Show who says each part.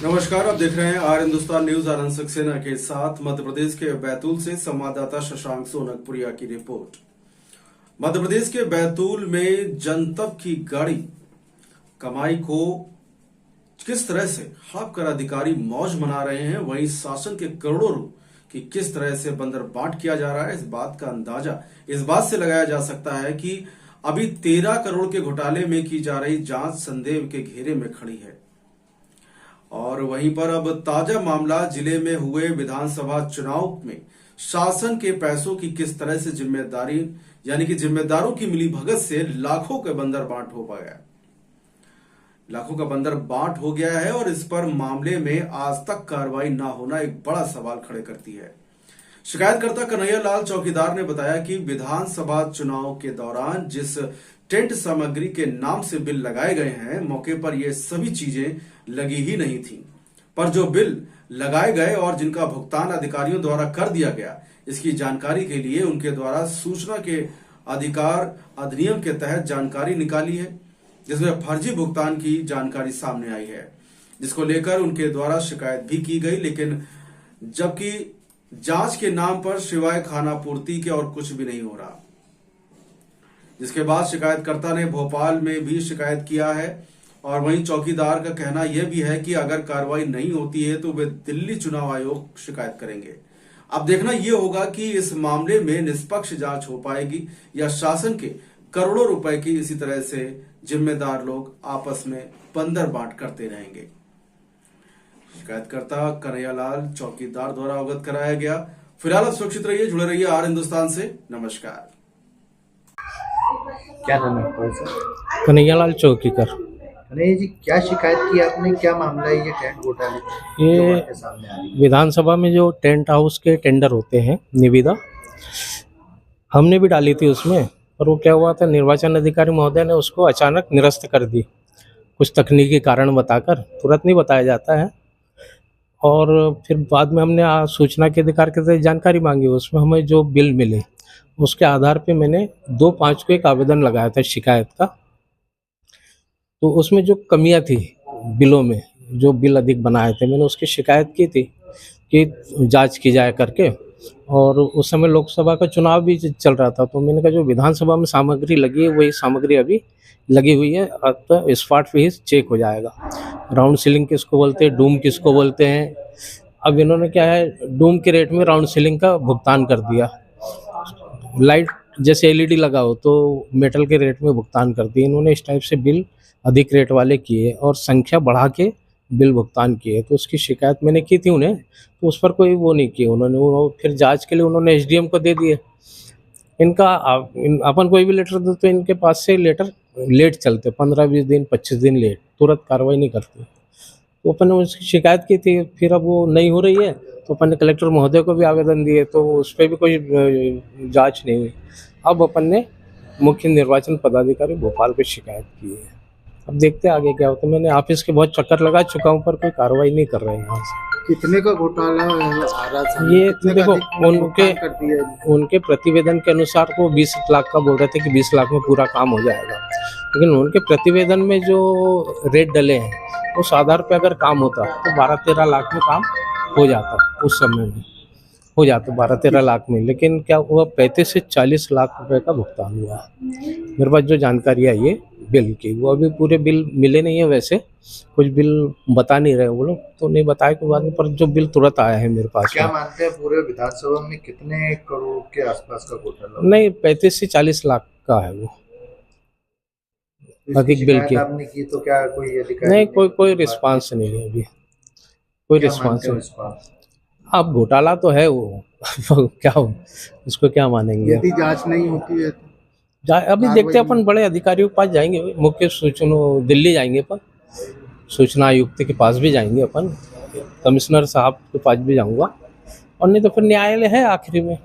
Speaker 1: नमस्कार, आप देख रहे हैं आर हिंदुस्तान न्यूज। आनंद सक्सेना के साथ मध्य प्रदेश के बैतूल से संवाददाता शशांक सोनकपुरिया की रिपोर्ट। मध्य प्रदेश के बैतूल में जनतब की गाड़ी कमाई को किस तरह से हाँक कर अधिकारी मौज मना रहे हैं, वहीं शासन के करोड़ों की किस तरह से बंदरबाट किया जा रहा है, इस बात का अंदाजा इस बात से लगाया जा सकता है कि अभी 13 करोड़ के घोटाले में की जा रही जांच संदेह के घेरे में खड़ी है। और वहीं पर अब ताजा मामला जिले में हुए विधानसभा चुनाव में शासन के पैसों की किस तरह से जिम्मेदारी यानी कि जिम्मेदारों की मिलीभगत से लाखों का बंदर बांट हो पाया, लाखों का बंदर बांट हो गया है। और इस पर मामले में आज तक कार्रवाई ना होना एक बड़ा सवाल खड़े करती है। शिकायतकर्ता कन्हैया लाल चौकीदार ने बताया कि विधानसभा चुनाव के दौरान जिस टेंट सामग्री के नाम से बिल लगाए गए हैं, मौके पर ये सभी चीजें लगी ही नहीं थी, पर जो बिल लगाए गए और जिनका भुगतान अधिकारियों द्वारा कर दिया गया, इसकी जानकारी के लिए उनके द्वारा सूचना के अधिकार अधिनियम के तहत जानकारी निकाली है, जिसमें फर्जी भुगतान की जानकारी सामने आई है, जिसको लेकर उनके द्वारा शिकायत भी की गई। लेकिन जबकि जांच के नाम पर सिवाय खाना पूर्ति के और कुछ भी नहीं हो रहा। जिसके बाद शिकायतकर्ता ने भोपाल में भी शिकायत किया है और वहीं चौकीदार का कहना यह भी है कि अगर कार्रवाई नहीं होती है तो वे दिल्ली चुनाव आयोग शिकायत करेंगे। अब देखना यह होगा कि इस मामले में निष्पक्ष जांच हो पाएगी या शासन के करोड़ों रुपए की इसी तरह से जिम्मेदार लोग आपस में बंदर बांट करते रहेंगे। शिकायतकर्ता कन्हैयालाल चौकीदार द्वारा अवगत कराया गया। फिलहाल आप सुरक्षित रहिए, जुड़े रहिए आर हिंदुस्तान से। नमस्कार।
Speaker 2: क्या नाम है आपका सर?
Speaker 3: कन्हैयालाल चौकीकर।
Speaker 2: कन्हैया जी, क्या शिकायत की आपने? क्या मामला है ये टेंट घोटाले की जो
Speaker 3: ये
Speaker 2: आपके सामने आ रही है?
Speaker 3: विधानसभा में जो टेंट हाउस के टेंडर होते हैं, निविदा हमने भी डाली थी उसमें, पर वो क्या हुआ था, निर्वाचन अधिकारी महोदय ने उसको अचानक निरस्त कर दी, कुछ तकनीकी कारण बताकर। तुरंत नहीं बताया जाता है। और फिर बाद में हमने सूचना के अधिकार के तहत जानकारी मांगी। उसमें हमें जो बिल मिले उसके आधार पे मैंने 2/5 को एक आवेदन लगाया था शिकायत का। तो उसमें जो कमियां थी बिलों में, जो बिल अधिक बनाए थे, मैंने उसकी शिकायत की थी कि जांच की जाए करके। और उस समय लोकसभा का चुनाव भी चल रहा था, तो मैंने कहा जो विधानसभा में सामग्री लगी है वही सामग्री अभी लगी हुई है, अतः स्पॉट पे ही चेक हो जाएगा। राउंड सीलिंग किसको बोलते हैं, डूम किसको बोलते हैं। अब इन्होंने क्या है, डूम के रेट में राउंड सीलिंग का भुगतान कर दिया। लाइट जैसे एलईडी लगा हो तो मेटल के रेट में भुगतान कर दिए। इन्होंने इस टाइप से बिल अधिक रेट वाले किए और संख्या बढ़ा के बिल भुगतान किए। तो उसकी शिकायत मैंने की थी उन्हें, तो उस पर कोई वो नहीं किया उन्होंने। वो फिर जांच के लिए उन्होंने एसडीएम को दे दिए। इनका अपन कोई भी लेटर दे तो इनके पास से लेटर लेट चलते, 15-20 दिन 25 दिन लेट, तुरंत कार्रवाई नहीं करते। तो अपन ने उसकी शिकायत की थी। फिर अब वो नहीं हो रही है तो अपन ने कलेक्टर महोदय को भी आवेदन दिए, तो उस पर भी कोई जांच नहीं हुई। अब अपन ने मुख्य निर्वाचन पदाधिकारी भोपाल पे शिकायत की है। अब देखते हैं आगे क्या होता है। मैंने ऑफिस के बहुत चक्कर लगा चुका हूँ, पर कोई कार्रवाई नहीं कर रहे हैं यहाँ से।
Speaker 2: कितने का घोटाला आ रहा था?
Speaker 3: ये देखो,
Speaker 2: उनके
Speaker 3: उनके प्रतिवेदन के अनुसार तो 20 लाख का बोल रहे थे कि 20 लाख में पूरा काम हो जाएगा, लेकिन उनके प्रतिवेदन में जो रेट डले हैं उस आधार पे अगर काम होता तो 12-13 लाख में काम हो जाता। उस समय में हो जाता 12-13 लाख में, लेकिन क्या हुआ, 35 से 40 लाख रुपए का भुगतान हुआ। मेरे पास जो जानकारी आई है बिल की, वो अभी पूरे बिल मिले नहीं है। वैसे कुछ बिल बता नहीं रहे वो लोग, तो नहीं बताए के बाद में, पर जो बिल तुरंत आया है मेरे पास।
Speaker 2: क्या मानते हैं पूरे विधानसभा में कितने करोड़ के आसपास का घोटाला?
Speaker 3: नहीं, 35 से 40 लाख का है वो अधिक बिल की।
Speaker 2: आपने की तो क्या कोई अधिकारी?
Speaker 3: नहीं, कोई रिस्पांस नहीं है अभी, कोई रिस्पांस नहीं। अब घोटाला तो है वो क्या उसको क्या मानेंगे।
Speaker 2: यदि जांच नहीं होती है तो
Speaker 3: अभी देखते हैं, अपन बड़े अधिकारियों के पास जाएंगे, मुख्य सूचना दिल्ली जाएंगे, अपन सूचना आयुक्त के पास भी जाएंगे, अपन कमिश्नर साहब के पास भी जाऊंगा, और नहीं तो फिर न्यायालय है आखिरी में।